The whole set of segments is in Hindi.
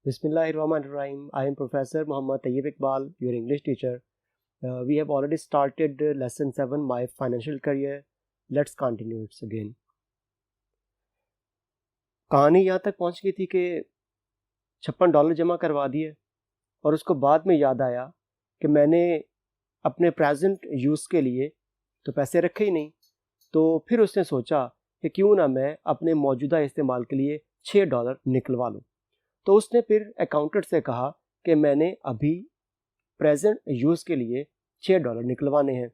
Bismillahirrahmanirrahim. I am Professor Muhammad Tayyib Iqbal, your English teacher. We have already started lesson 7, my financial career. Let's continue it again. कहानी यहाँ तक पहुँच गई थी कि $56 जमा करवा दिए और उसको बाद में याद आया कि मैंने अपने प्रेजेंट यूज़ के लिए तो पैसे रखे ही नहीं, तो फिर उसने सोचा कि क्यों ना मैं अपने मौजूदा इस्तेमाल के लिए $6 निकलवा लूँ। तो उसने फिर अकाउंटेंट से कहा कि मैंने अभी प्रेजेंट यूज़ के लिए $6 निकलवाने हैं।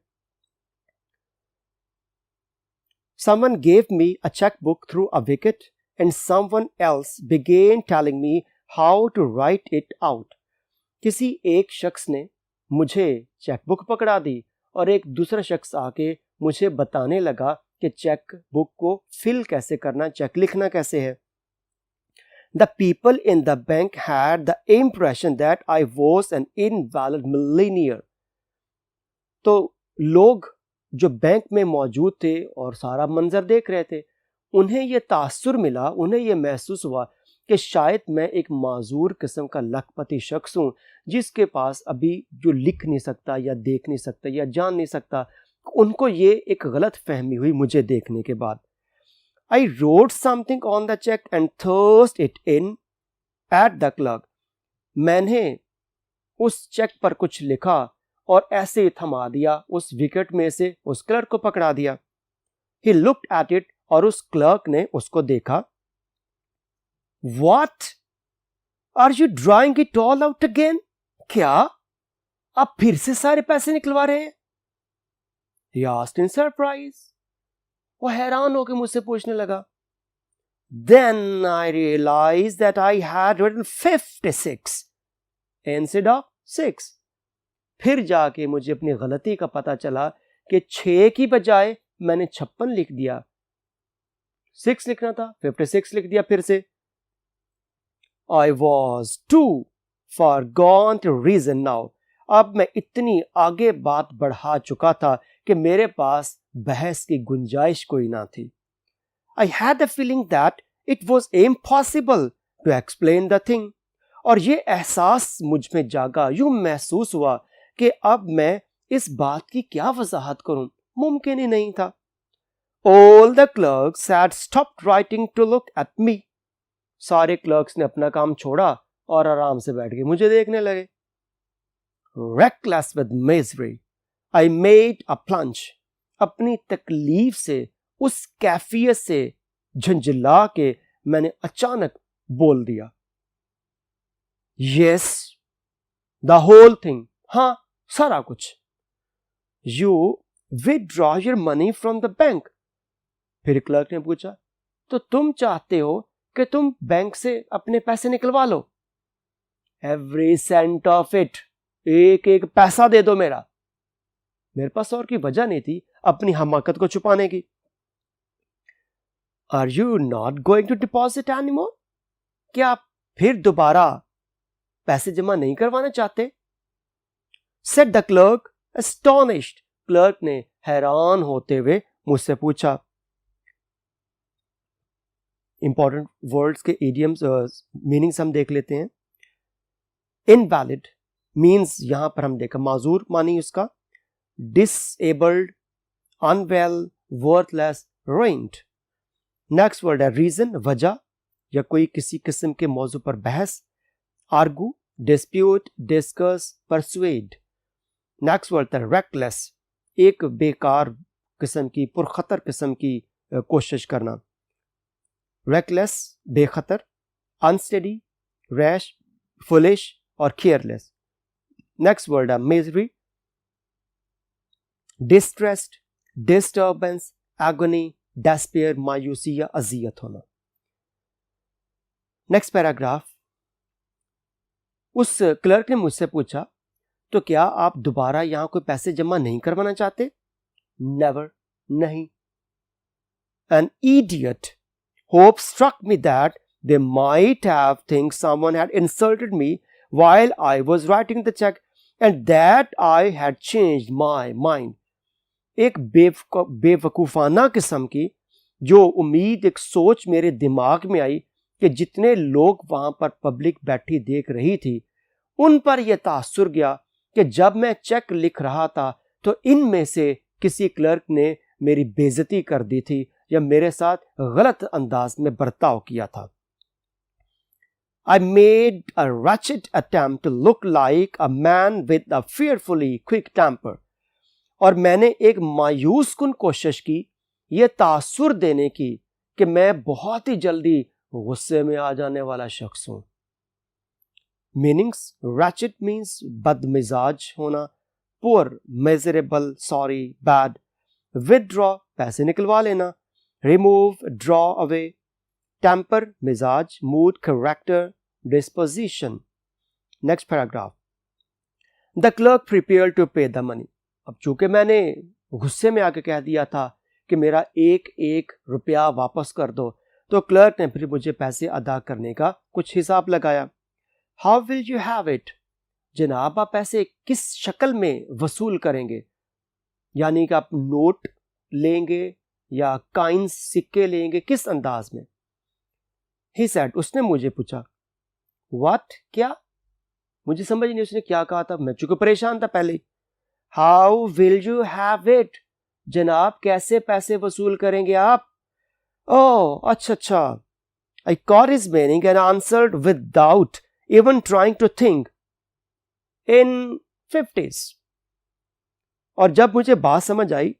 Someone gave me a checkbook through a wicket and someone else began telling me how to write it out. किसी एक शख्स ने मुझे चेकबुक पकड़ा दी और एक दूसरा शख्स आके मुझे बताने लगा कि चेक बुक को फिल कैसे करना, चेक लिखना कैसे है। The people in the bank had the impression that I was an invalid millionaire. तो लोग जो बैंक में मौजूद थे और सारा मंजर देख रहे थे, उन्हें यह तासुर मिला, उन्हें यह महसूस हुआ कि शायद मैं एक माजूर किस्म का लखपति शख्स हूँ जिसके पास अभी जो लिख नहीं सकता या देख नहीं सकता या जान नहीं सकता। उनको ये एक गलत फहमी हुई मुझे देखने के बाद। I wrote something on the check and thrust it in at the clerk. मैंने उस चेक पर कुछ लिखा और ऐसे ही थमा दिया, उस विकेट में से उस क्लर्क को पकड़ा दिया। He looked at it और उस क्लर्क ने उसको देखा। What? Are you drawing it all out again? क्या आप फिर से सारे पैसे निकलवा रहे हैं? He asked in surprise. वो हैरान होकर मुझसे पूछने लगा। Then I realized that I had written 56 instead of 6. फिर जाके मुझे अपनी गलती का पता चला कि 6 की बजाय मैंने 56 लिख दिया। 6 लिखना था, 56 लिख दिया फिर से। I was too far gone to reason now. अब मैं इतनी आगे बात बढ़ा चुका था कि मेरे पास बहस की गुंजाइश कोई ना थी। I had a feeling that it was impossible to explain the thing. और ये एहसास मुझ में जागा, यूं महसूस हुआ कि अब मैं इस बात की क्या वजाहत करूं, मुमकिन ही नहीं था। All the clerks had stopped writing to look at me. सारे क्लर्क्स ने अपना काम छोड़ा और आराम से बैठ के मुझे देखने लगे। Reckless with misery, I made a plunge. अपनी तकलीफ से, उस कैफियत से झंझला के मैंने अचानक बोल दिया। Yes, the whole thing. हाँ, सारा कुछ। You withdraw your money from the bank. फिर क्लर्क ने पूछा, तो तुम चाहते हो कि तुम बैंक से अपने पैसे निकलवा लो? Every cent of it. एक एक पैसा दे दो मेरा। मेरे पास और की वजह नहीं थी अपनी हमाकत को छुपाने की। Are you not going to deposit anymore? क्या आप फिर दोबारा पैसे जमा नहीं करवाना चाहते? Said the clerk, astonished. Clerk ने हैरान होते हुए मुझसे पूछा। इंपॉर्टेंट वर्ड्स के इडियम्स मीनिंग्स हम देख लेते हैं। इनवैलिड मीन्स यहां पर हम देखा माजूर मानी उसका, disabled, unwell, worthless, ruined. Next word है रीजन, वजह या कोई किसी किस्म के मौजू पर बहस, argue, dispute, discuss, persuade. Next word है रेकलेस, एक बेकार किस्म की, पुरखतर किस्म की कोशिश करना। रेकलेस बेखतर, अनस्टेडी, रैश, फुलिश और केयरलेस। नेक्स्ट वर्ड है misery, distressed, disturbance, agony, despair, मायूसी या अजियत होना। Next paragraph. उस क्लर्क ने मुझसे पूछा, तो क्या आप दोबारा यहां कोई पैसे जमा नहीं करवाना चाहते? नेवर, नहीं। An idiot hope struck me that they might have think someone had insulted me while I was writing the check and that I had changed my mind. एक बेवकूफाना किस्म की जो उम्मीद, एक सोच मेरे दिमाग में आई कि जितने लोग वहां पर पब्लिक बैठी देख रही थी उन पर यह तासुर गया कि जब मैं चेक लिख रहा था तो इनमें से किसी क्लर्क ने मेरी बेइज्जती कर दी थी या मेरे साथ गलत अंदाज में बर्ताव किया था. I made a wretched attempt to look like a man with a fearfully quick temper. और मैंने एक मायूस कुन कोशिश की यह तासुर देने की कि मैं बहुत ही जल्दी गुस्से में आ जाने वाला शख्स हूं. मीनिंग्स: wretched means बदमिजाज होना, poor, miserable, sorry, bad. withdraw पैसे निकलवा लेना, remove, draw away. temper मिजाज, mood, character, disposition. next paragraph. the clerk prepared to pay the money. अब चूंकि मैंने गुस्से में आके कह दिया था कि मेरा एक एक रुपया वापस कर दो, तो क्लर्क ने फिर मुझे पैसे अदा करने का कुछ हिसाब लगाया. How will you have it? जनाब आप पैसे किस शक्ल में वसूल करेंगे, यानी कि आप नोट लेंगे या काइंस सिक्के लेंगे, किस अंदाज में? He said, उसने मुझे पूछा. What? क्या? मुझे समझ नहीं उसने क्या कहा था, मैं चूंकि परेशान था पहले. How will you have it? जनाब कैसे पैसे वसूल करेंगे आप? Oh, अच्छा. I caught his meaning and answered without even trying to think. In 50s. और जब मुझे बात समझ आई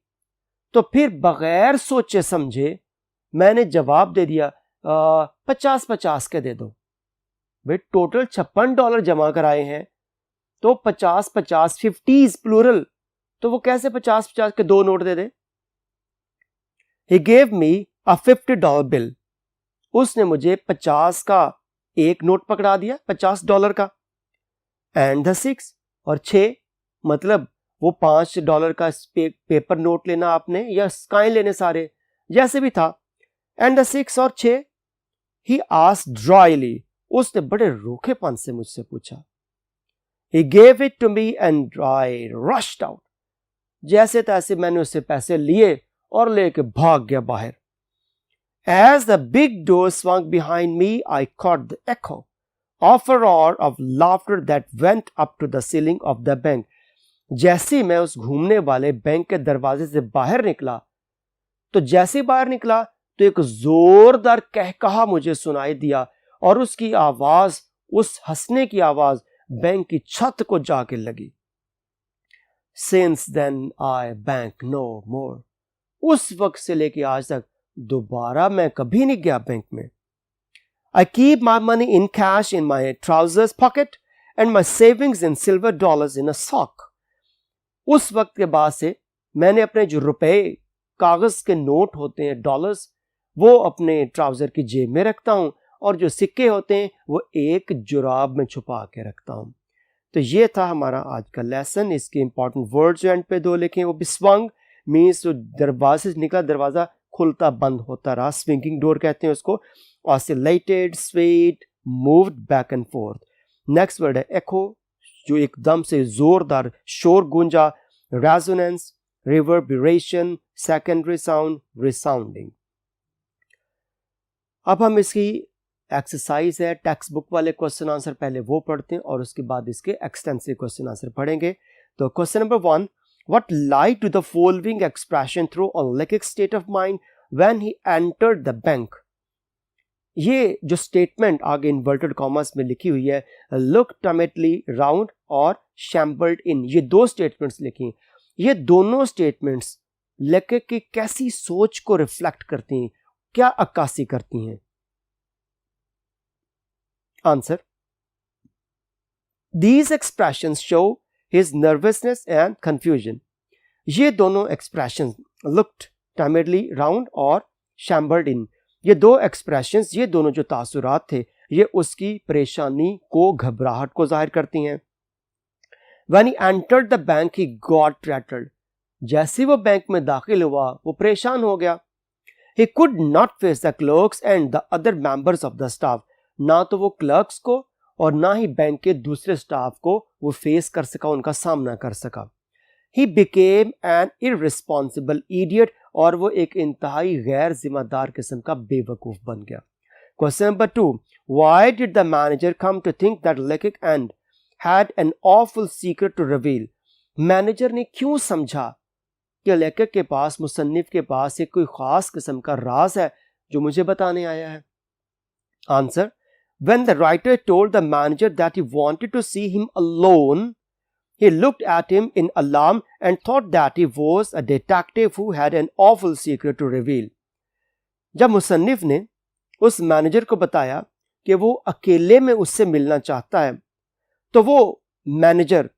तो फिर बगैर सोचे समझे मैंने जवाब दे दिया, 50-50 के दे दो. भाई टोटल $56 जमा कराए हैं तो 50-50 50s प्लूरल, तो वो कैसे 50-50 के दो note they they. He gave me a $50 bill. उसने मुझे 50 का एक नोट पकड़ा दिया, $50 का. And the 6 और 6 मतलब वो $5 का पेपर नोट लेना आपने या स्काई लेने सारे, जैसे भी था. And the 6 और 6. He asked dryly. उसने बड़े रूखेपन से मुझसे पूछा. He gave it to me and I rushed out. जैसे तैसे मैंने उससे पैसे लिए और लेके भाग गया बाहर. As the big door swung behind me, I caught the echo of a roar of laughter that went up to the ceiling of the bank. जैसे ही मैं उस घूमने वाले बैंक के दरवाजे से बाहर निकला, तो जैसे ही बाहर निकला तो एक जोरदार कहकहा मुझे सुनाई दिया और उसकी आवाज, उस हंसने की आवाज बैंक की छत को जाके लगी. Since then I bank no more. उस वक्त से लेके आज तक दोबारा मैं कभी नहीं गया बैंक में. I keep my money in cash in my trousers pocket and my savings in silver dollars in a sock. उस वक्त के बाद से मैंने अपने जो रुपए कागज के नोट होते हैं, डॉलर्स, वो अपने ट्राउजर की जेब में रखता हूं और जो सिक्के होते हैं वो एक जुराब में छुपा के रखता हूं. तो ये था हमारा आज का लेसन. इसके इंपॉर्टेंट वर्ड्स जो एंड पे दो लिखे, वो भी स्वंग मीन्स जो दरवाजे से निकला, दरवाजा खुलता बंद होता रहा, स्विंगिंग डोर कहते हैं उसको. Oscillated, swayed, moved back and fourth. Next word है एको, जो एकदम से जोरदार शोर गूंजा, resonance, reverberation, secondary sound, resounding. अब हम इसकी एक्सरसाइज है, टेक्स्ट बुक वाले क्वेश्चन आंसर पहले वो पढ़ते हैं और उसके बाद इसके एक्सटेंसिव क्वेश्चन आंसर पढ़ेंगे. तो question number 1, what led to the following expression through a Leacock state of mind when he entered the bank. ये जो स्टेटमेंट आगे इन्वर्टेड कॉमर्स में लिखी हुई है, लुक टमेटली राउंड और शैम्बल्ड इन, ये दो स्टेटमेंट्स लिखी. ये दोनों स्टेटमेंट्स लेखक की कैसी सोच को रिफ्लेक्ट करती हैं, क्या अक्कासी करती हैं? Answer, these expressions show his nervousness and confusion. ये दोनों एक्सप्रेशंस, लुक्ड टमेटली राउंड और शैम्बल्ड इन, ये दो एक्सप्रेशंस, ये दोनों जो तासुरात थे, ये उसकी परेशानी को, घबराहट को जाहिर करती हैं. When he entered the bank, he got rattled. जैसे वो बैंक में दाखिल हुआ वो परेशान हो गया. He could not face the clerks and the other members of the staff. ना तो वो क्लर्क्स को और ना ही बैंक के दूसरे स्टाफ को वो फेस कर सका, उनका सामना कर सका. He became an irresponsible idiot. और वो एक इंतहाई गैर जिम्मेदार किस्म का बेवकूफ बन गया. Question number 2, why did the manager come to think that Leacock and had an awful secret to reveal? Manager ने क्यों समझा कि लेखक के पास, मुसन्निफ के पास एक कोई खास किस्म का राज है जो मुझे बताने आया है? Answer, when the writer told the manager that he wanted to see him alone, he looked at him in alarm and thought that he was a detective who had an awful secret to reveal. जब मुसन्निफ ने उस मैनेजर को बताया कि वो अकेले में उससे मिलना चाहता है, तो वो मैनेजर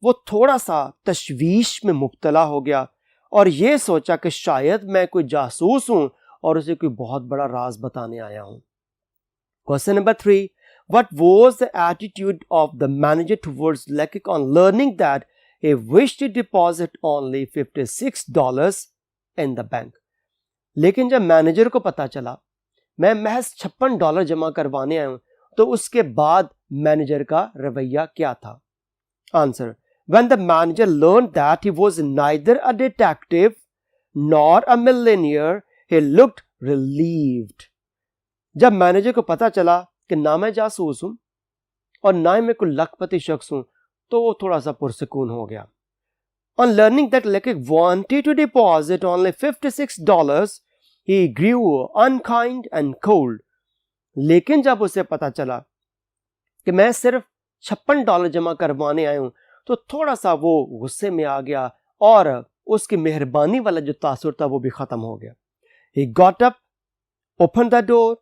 वो थोड़ा सा तशवीश में मुब्तला हो गया और ये सोचा कि शायद मैं कोई जासूस हूं और उसे कोई बहुत बड़ा राज बताने आया हूं। Question number 3, what was the attitude of the manager towards Lekik on learning that he wished to deposit only $56 in the bank? लेकिन जब मैनेजर को पता चला मैं महज $56 जमा करवाने आया हूं, तो उसके बाद मैनेजर का रवैया क्या था? Answer, when the manager learned that he was neither a detective nor a millionaire, he looked relieved. जब मैनेजर को पता चला कि ना मैं जासूस हूं और ना ही मैं कोई लखपति शख्स हूं, तो वो थोड़ा सा पुरसकून हो गया। On learning that Lekik wanted to deposit only $56, he grew unkind and cold. लेकिन जब उसे पता चला कि मैं सिर्फ $56 जमा करवाने आया हूं, तो थोड़ा सा वो गुस्से में आ गया और उसकी मेहरबानी वाला जो तासुर था वो भी खत्म हो गया। He got up, opened the door,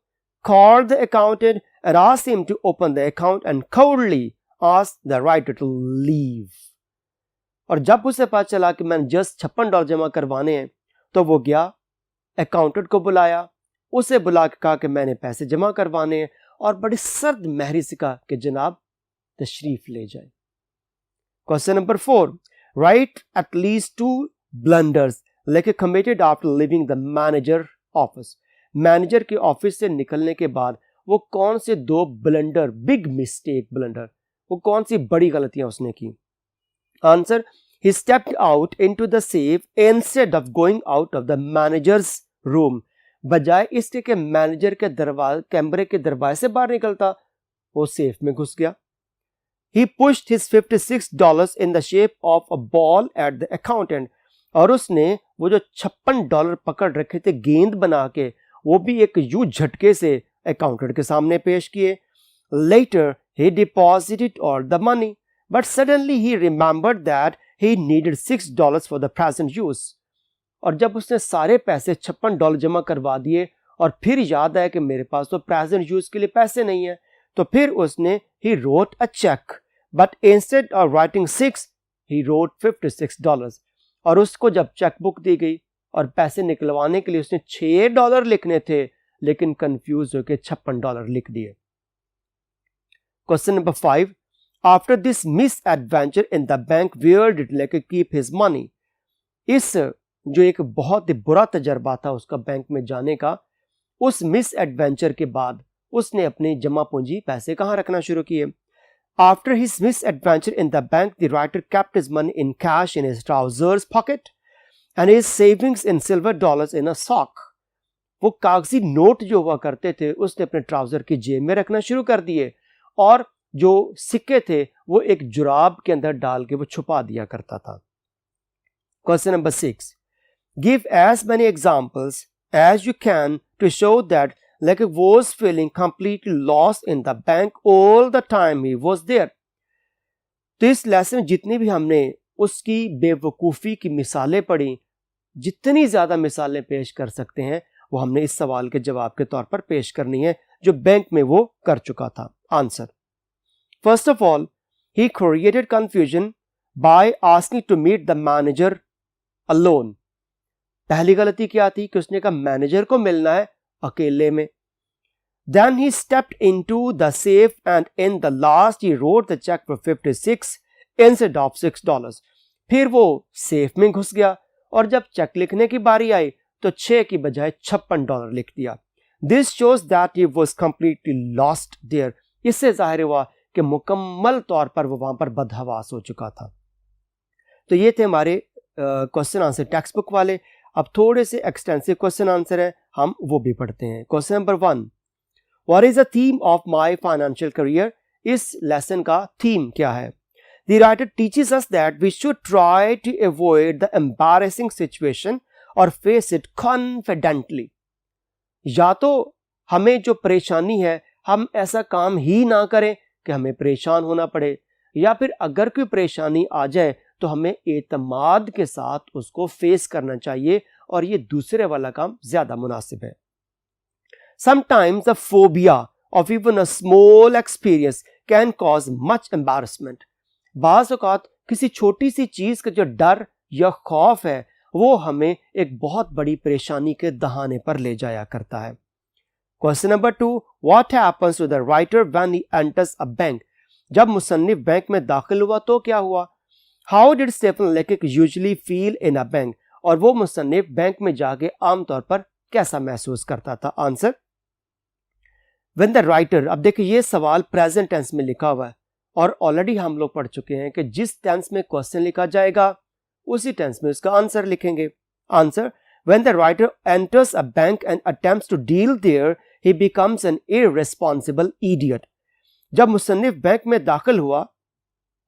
called the accountant and asked him to open the account and coldly asked the writer to leave. और जब उसे पता चला कि मैंने जस्ट $56 जमा करवाने हैं, तो वो गया, अकाउंटेंट को बुलाया, उसे बुला के कहा कि मैंने पैसे जमा करवाने हैं और बड़ी सर्द महरी से कहा कि जनाब तशरीफ ले जाए। Question number 4, right at least 2 blunders Lekik committed after leaving the manager office. Manager के ऑफिस से निकलने के बाद वो कौन से 2 ब्लंडर, बिग मिस्टेक ब्लंडर, वो कौन सी बड़ी गलतियां उसने की? Answer, he stepped out into the safe instead of going out of the manager's room. बजाय इसके कि मैनेजर के कमरे के दरवाजे से बाहर निकलता, वो सेफ में घुस गया। He pushed his $56 in the shape of a ball at the accountant. और उसने वो जो $56 पकड़ रखे थे गेंद बना के, वो भी एक यूं झटके से अकाउंटेंट के सामने पेश किए। Later he deposited all the money, but suddenly he remembered that he needed $6 for the present use. और जब उसने सारे पैसे $56 जमा करवा दिए और फिर याद आया कि मेरे पास तो प्रेजेंट यूज के लिए पैसे नहीं है, तो फिर उसने he wrote a check, but instead of writing 6, he wrote $56. और उसको जब चेकबुक दी गई और पैसे निकलवाने के लिए उसने $6 लिखने थे, लेकिन कंफ्यूज होकर $56 लिख दिए। Question number 5, after this miss adventure in the bank where did Lekik keep his money? इस जो एक बहुत ही बुरा तजर्बा था उसका बैंक में जाने का, उस मिस एडवेंचर के बाद उसने अपनी जमा पूंजी पैसे कहां रखना शुरू किए? After his misadventure in the bank, the writer kept his money in cash in his trousers pocket and his savings in silver dollars in a sock. वो कागजी नोट जो हुआ करते थे उसने अपने ट्राउजर की जेब में रखना शुरू कर दिए और जो सिक्के थे वो एक जुराब के अंदर डाल के वो छुपा दिया करता था। Question number 6, give as many examples as you can to show that Lekik was feeling completely lost in the bank all the time he was there. तो इस लेसन जितनी भी हमने उसकी बेवकूफ़ी की मिसालें पढ़ी, जितनी ज़्यादा मिसालें पेश कर सकते हैं वो हमने इस सवाल के जवाब के तौर पर पेश करनी है जो बैंक में वो कर चुका था। Answer, first of all he created confusion by asking to meet the manager alone. पहली गलती क्या थी कि उसने कहा मैनेजर को मिलना है अकेले में। Then he stepped into the safe and in the last he wrote the check for 56 instead of $6. फिर वो सेफ में घुस गया और जब चेक लिखने की बारी आई तो 6 की बजाय $56 लिख दिया। This shows that he was completely lost there. इससे जाहिर हुआ कि मुकम्मल तौर पर वो वहां पर बदहवास हो चुका था। तो ये थे हमारे क्वेश्चन आंसर टेक्स्ट बुक वाले। अब थोड़े से एक्सटेंसिव क्वेश्चन आंसर है, हम वो भी पढ़ते हैं। Question number 1, What is the theme of my financial career? इस लेसन का थीम क्या है? The writer teaches us that we should try to avoid the embarrassing situation or face it confidently. या तो हमें जो परेशानी है हम ऐसा काम ही ना करें कि हमें परेशान होना पड़े, या फिर अगर कोई परेशानी आ जाए तो हमें एतमाद के साथ उसको फेस करना चाहिए, और ये दूसरे वाला काम ज्यादा मुनासिब है. Sometimes the phobia of even a small experience can cause much embarrassment. बाज़ औक़ात किसी छोटी सी चीज का जो डर या खौफ है वो हमें एक बहुत बड़ी परेशानी के दहाने पर ले जाया करता है. Question number 2, what happens to the writer when he enters a bank? जब मुसन्निफ बैंक में दाखिल हुआ तो क्या हुआ? How did Stephen Leacock usually feel in a bank? और वो मुसन्निफ बैंक में जाके आमतौर पर कैसा महसूस करता था? आंसर, व्हेन द राइटर, अब देखिए ये सवाल प्रेजेंट टेंस में लिखा हुआ है और ऑलरेडी हम लोग पढ़ चुके हैं कि जिस टेंस में क्वेश्चन लिखा जाएगा उसी टेंस में उसका आंसर लिखेंगे. Answer, when the writer enters a bank and attempts to deal there he becomes an irresponsible idiot. जब मुसन्निफ बैंक में दाखिल हुआ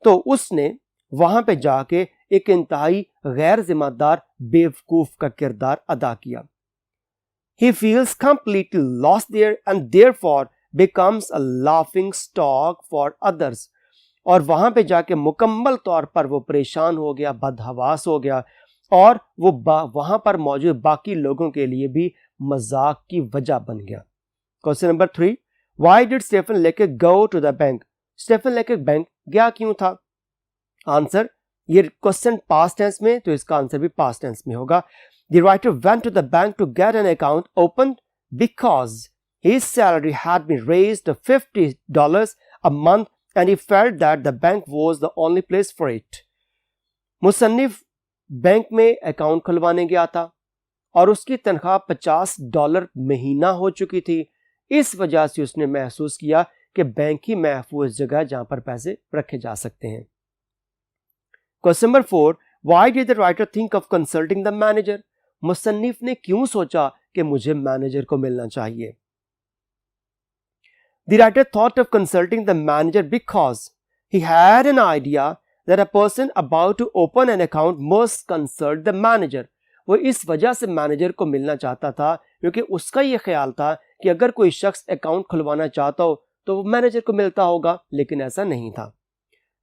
तो उसने वहां पे जाके एक इंतहाई गैर जिम्मेदार बेवकूफ का किरदार अदा किया. He feels completely lost there and therefore becomes a laughing stock for others. और वहां पे जाके मुकम्मल तौर पर वो परेशान हो गया, बदहवास हो गया, और वो वहां पर मौजूद बाकी लोगों के लिए भी मजाक की वजह बन गया. Question number 3, Why did Stephen Leckett go to the bank? Stephen Leacock bank गया क्यों था? आंसर, ये क्वेश्चन पास्ट टेंस में तो इसका आंसर भी पास्ट टेंस में होगा. The writer went to the bank to get an account opened because his salary had been raised to $50 a month and he felt that the bank was the only place for it. मुसन्निफ बैंक में अकाउंट खुलवाने गया था और उसकी तनख्वाह $50 महीना हो चुकी थी. इस वजह से उसने महसूस किया कि बैंक ही महफूज जगह जहां पर पैसे रखे जा सकते हैं. Question number 4, Why did the writer think of consulting the manager? मुसन्निफ ने क्यों सोचा कि मुझे मैनेजर को मिलना चाहिए? The writer thought of consulting the manager because he had an idea that a person about to open an account must consult the manager. वो इस वजह से मैनेजर को मिलना चाहता था क्योंकि उसका ये ख्याल था कि अगर कोई शख्स अकाउंट खुलवाना चाहता हो तो वो मैनेजर को मिलता होगा, लेकिन ऐसा नहीं था.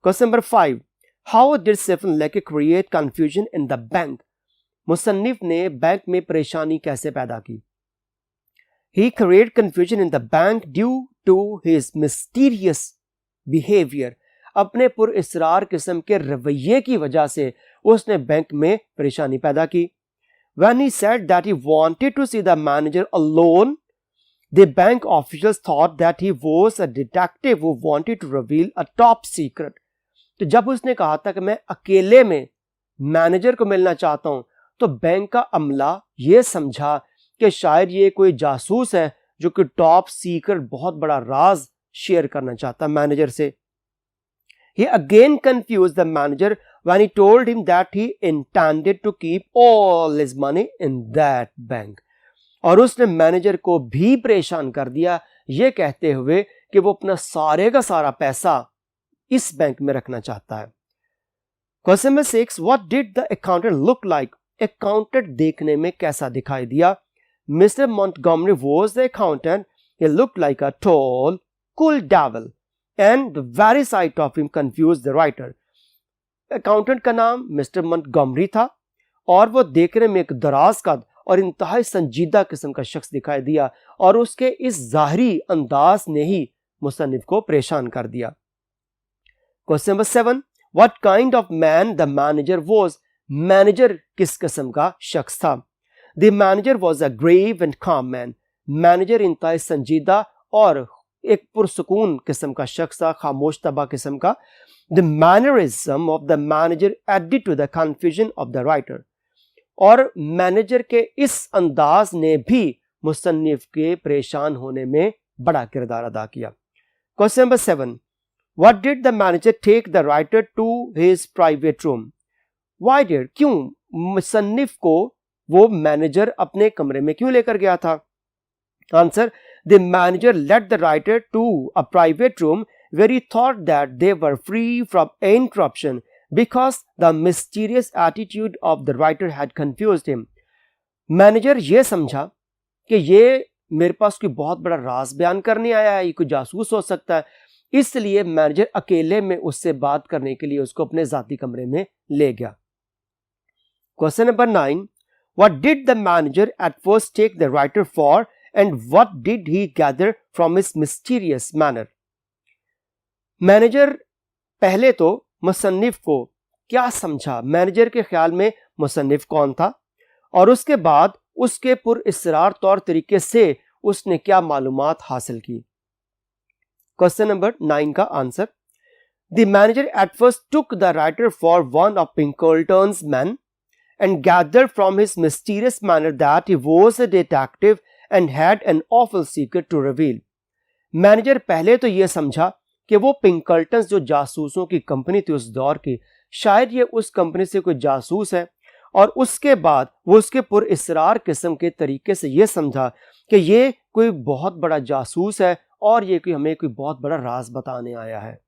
Question number 5, How did Stephen Leckett create confusion in the bank? मुसन्निफ ने बैंक में परेशानी कैसे पैदा की? He created confusion in the bank due to his mysterious behavior. अपने पुरइसरार किस्म के रवैये की वजह से उसने बैंक में परेशानी पैदा की. When he said that he wanted to see the manager alone, the bank officials thought that he was a detective who wanted to reveal a top secret. तो जब उसने कहा था कि मैं अकेले में मैनेजर को मिलना चाहता हूं तो बैंक का अमला ये समझा कि शायद ये कोई जासूस है जो कि टॉप सीक्रेट बहुत बड़ा राज शेयर करना चाहता मैनेजर से. He again confused the manager when he told him that he intended to keep all his money in that bank. और उसने मैनेजर को भी परेशान कर दिया ये कहते हुए कि वो अपना सारे का सारा पैसा इस बैंक में रखना चाहता है. Question number 6, What did the accountant look like? Accountant देखने में कैसा दिखाई दिया? Mr. Montgomery was the accountant. He looked like a tall, cool devil, and the very sight of him confused the writer. Accountant का नाम मिस्टर Montgomery था और वो देखने में एक दराज कद और इंतहाई संजीदा किस्म का शख्स दिखाई दिया और उसके इस जाहिरी अंदाज ने ही मुसन्निफ को परेशान कर दिया. Question number 7, What kind of man the manager was? Manager किस किस्म का शख्स था? The manager was a grave and calm man. Manager इंतहाई संजीदा और एक पुरसुकून किस्म का शख्स था, खामोश तबा किस्म का. The mannerism of the manager added to the confusion of the writer. और मैनेजर के इस अंदाज ने भी मुसन्निफ के परेशान होने में बड़ा किरदार अदा किया. Question number 7, What did the manager take the writer to his private room? Why did? क्यों मुसन्निफ को वो मैनेजर अपने कमरे में क्यों लेकर गया था? Answer, The manager led the writer to a private room where he thought that they were free from interruption because the mysterious attitude of the writer had confused him. Manager ये समझा कि ये मेरे पास कोई बहुत बड़ा राज बयान करने आया है, ये कोई जासूस हो सकता है, इसलिए मैनेजर अकेले में उससे बात करने के लिए उसको अपने जाती कमरे में ले गया. Question number 9. What did the manager at first take the writer for and what did he gather from his mysterious manner? Manager पहले तो मुसन्निफ को क्या समझा, मैनेजर के ख्याल में मुसन्निफ कौन था, और उसके बाद उसके पुरइसरार तौर तरीके से उसने क्या मालूमात हासिल की. क्वेश्चन नंबर 9 का answer. The manager at first took the writer for one of Pinkerton's men and gathered from his mysterious manner that he was a detective and had an awful secret to reveal. Manager पहले तो यह समझा कि वो पिंकल्टन जो जासूसों की कंपनी थी उस दौर की, शायद ये उस कंपनी से कोई जासूस है, और उसके बाद वो उसके पुरइसरार किस्म के तरीके से ये समझा कि ये कोई बहुत बड़ा जासूस है और ये कोई हमें कोई बहुत बड़ा राज बताने आया है.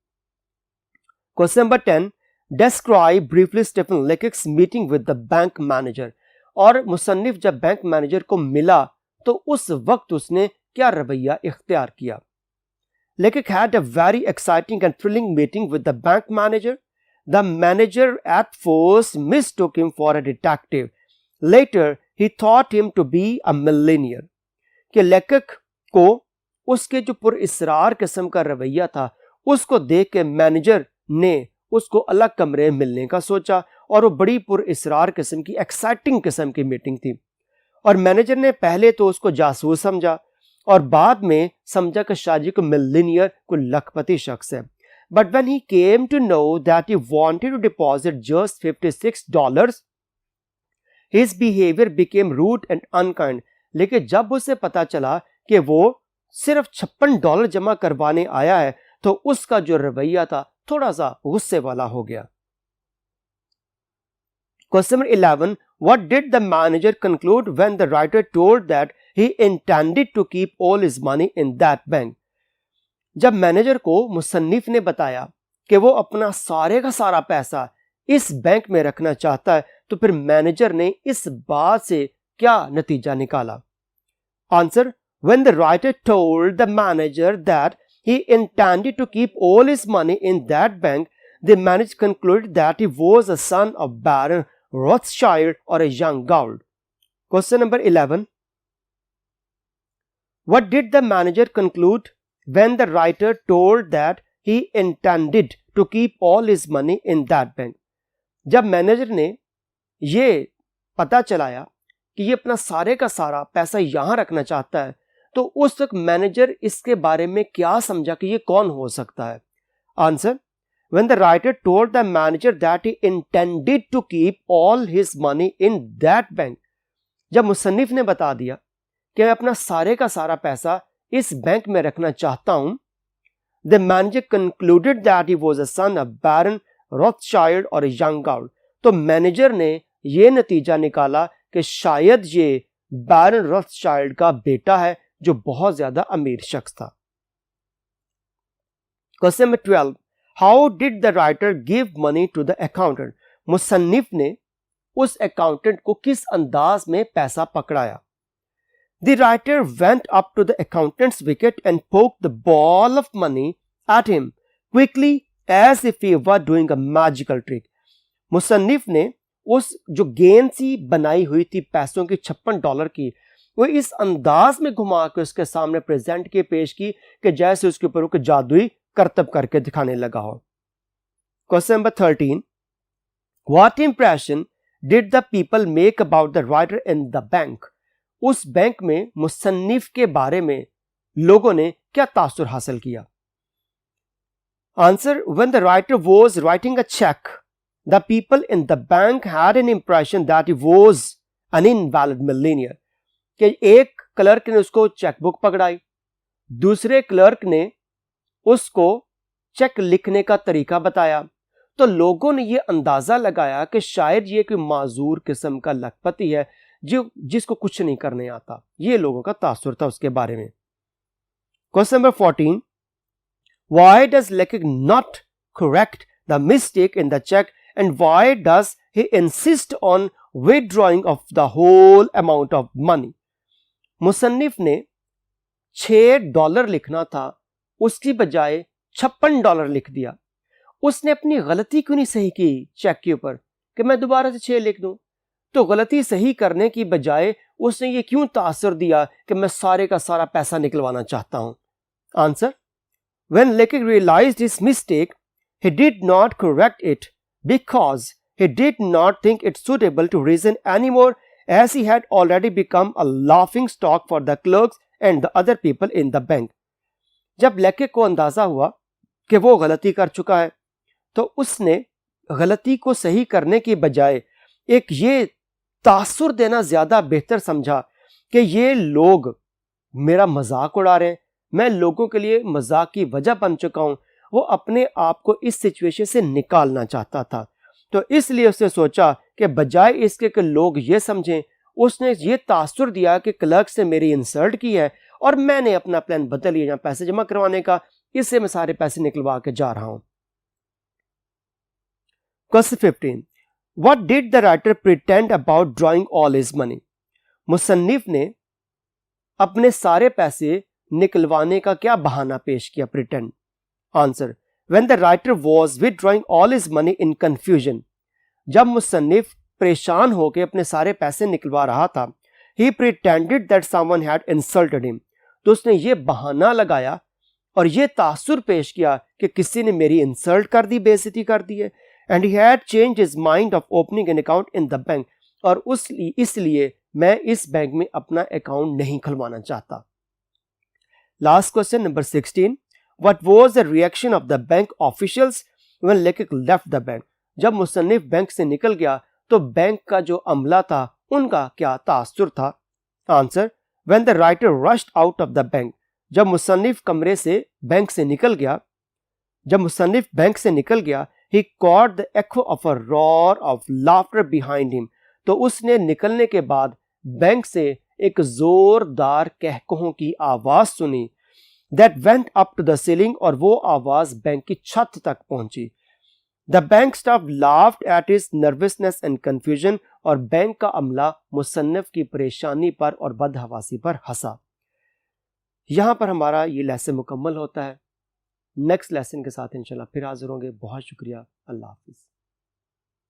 Question number 10. Describe briefly Stephen Leck's meeting with the bank manager. और मुसन्निफ जब बैंक मैनेजर को मिला तो उस वक्त उसने क्या रवैया इख्तियार किया. Leck had a very exciting and thrilling meeting with the bank manager. The manager at first mistook him for a detective. Later, he thought him to be a millionaire. कि लेखक को उसके जो पुरइसरार किस्म का रवैया था उसको देख के मैनेजर ने उसको अलग कमरे में मिलने का सोचा, और वो बड़ी पुरइसरार किस्म की एक्साइटिंग किस्म की मीटिंग थी. और मैनेजर ने पहले तो उसको जासूस समझा और बाद में समझा कि शायद को मिलियनियर कोई लखपति शख्स है. But when he came to know that he wanted to deposit just $56, his behavior became rude and unkind. लेकिन जब उसे पता चला कि वो सिर्फ $56 जमा करवाने आया है तो उसका जो रवैया था थोड़ा सा गुस्से वाला हो गया. Question number 11. What did the manager conclude when the writer told that he intended to keep all his money in that bank? जब मैनेजर को मुसन्निफ ने बताया कि वो अपना सारे का सारा पैसा इस बैंक में रखना चाहता है तो फिर मैनेजर ने इस बात से क्या नतीजा निकाला. Answer. When the writer told the manager that he intended to keep all his money in that bank, the manager concluded that he was a son of Baron Rothschild or a young Gould. Question number 11. What did the manager conclude when the writer told that he intended to keep all his money in that bank? जब मैनेजर ने ये पता चलाया कि ये अपना सारे का सारा पैसा यहां रखना चाहता है तो उस वक्त मैनेजर इसके बारे में क्या समझा कि ये कौन हो सकता है. Answer. When the writer told the manager that he intended to keep all his money in that bank, जब मुसन्निफ ने बता दिया कि मैं अपना सारे का सारा पैसा इस बैंक में रखना चाहता हूं, the manager concluded that he was a son of Baron Rothschild or a young Gould. तो मैनेजर ने यह नतीजा निकाला कि शायद ये बैरन रॉथशाइल्ड का बेटा है जो बहुत ज्यादा अमीर शख्स था. Question number 12. How did the writer give money to the accountant? मुसन्निफ ने उस अकाउंटेंट को किस अंदाज में पैसा पकड़ाया. The writer went up to the accountant's wicket and poked the ball of money at him quickly as if he were doing a magical trick. मुसन्निफ ने उस जो गेंद सी बनाई हुई थी पैसों की $56 की वो इस अंदाज में घुमा के उसके सामने प्रेजेंट के पेश की कि जैसे उसके ऊपर वो जादुई करतब करके दिखाने लगा हो. Question number 13. What impression did the people make about the writer in the bank? उस बैंक में मुसन्निफ के बारे में लोगों ने क्या तासुर हासिल किया. Answer. When the writer was writing a check, the people in the bank had an impression that he was an invalid millionaire. कि एक क्लर्क ने उसको चेकबुक पकड़ाई, दूसरे क्लर्क ने उसको चेक लिखने का तरीका बताया, तो लोगों ने यह अंदाजा लगाया कि शायद ये कोई माजूर किस्म का लखपति है जिसको कुछ नहीं करने आता. ये लोगों का तासुर था उसके बारे में. Question number 14. Why does Lekik not correct the mistake in the check and why does he insist on withdrawing of the whole amount of money? मुसन्निफ ने $6 लिखना था, उसकी बजाय $56 लिख दिया. उसने अपनी गलती क्यों नहीं सही की चेक के ऊपर कि मैं दोबारा से 6 लिख दूं? तो गलती सही करने की बजाय उसने ये क्यों तासर दिया कि मैं सारे का सारा पैसा निकलवाना चाहता हूं? Answer. When Lekik realized his mistake, he did not correct it because he did not think it suitable to reason anymore, as he had already become a laughing stock for the clerks and the other people in the bank. जब लेकिक को अंदाजा हुआ कि वो गलती कर चुका है, तो उसने गलती को सही करने की बजाय एक ये तासुर देना ज्यादा बेहतर समझा कि ये लोग मेरा मजाक उड़ा रहे हैं, मैं लोगों के लिए मजाक की वजह बन चुका हूं. वो अपने आप को इस सिचुएशन से निकालना चाहता था, तो इसलिए उसने सोचा कि बजाय इसके कि लोग ये समझें, उसने ये तासुर दिया कि क्लर्क से मेरी इंसल्ट की है और मैंने अपना प्लान बदल लिया पैसे जमा करवाने का, इससे मैं सारे पैसे निकलवा के जा रहा हूं. Question 15. What did the writer pretend about drawing all his money? मुसन्निफ ने अपने सारे पैसे निकलवाने का क्या बहाना पेश किया? Pretend. Answer. When the writer was withdrawing all his money in confusion, जब मुसन्निफ परेशान होकर अपने सारे पैसे निकलवा रहा था, he pretended that someone had insulted him, तो उसने ये बहाना लगाया और ये तासुर पेश किया कि किसी ने मेरी इंसल्ट कर दी, बेइज्जती कर दी है. And he had changed his mind of opening an account in the bank, और इसलिए मैं इस बैंक में अपना अकाउंट नहीं खुलवाना चाहता. Last question, number 16. What was the reaction of the bank officials when Lekik left the bank? जब मुसन्निफ बैंक से निकल गया तो बैंक का जो अमला था उनका क्या तासुर था? Answer. When the writer rushed out of the bank, जब मुसन्निफ कमरे से बैंक से निकल गया, he caught the echo of a roar of laughter behind him, तो उसने निकलने के बाद बैंक से एक जोरदार कहकहों की आवाज सुनी. That went up to the ceiling, और वो आवाज बैंक की छत तक पहुंची. The bank staff laughed at his nervousness and confusion, और बैंक का अमला मुसन्निफ की परेशानी पर और बदहवासी पर हंसा. यहां पर हमारा ये लेसन मुकम्मल होता है. नेक्स्ट लेसन के साथ इंशाल्लाह फिर हाजिर होंगे. बहुत शुक्रिया. अल्लाह हाफिज.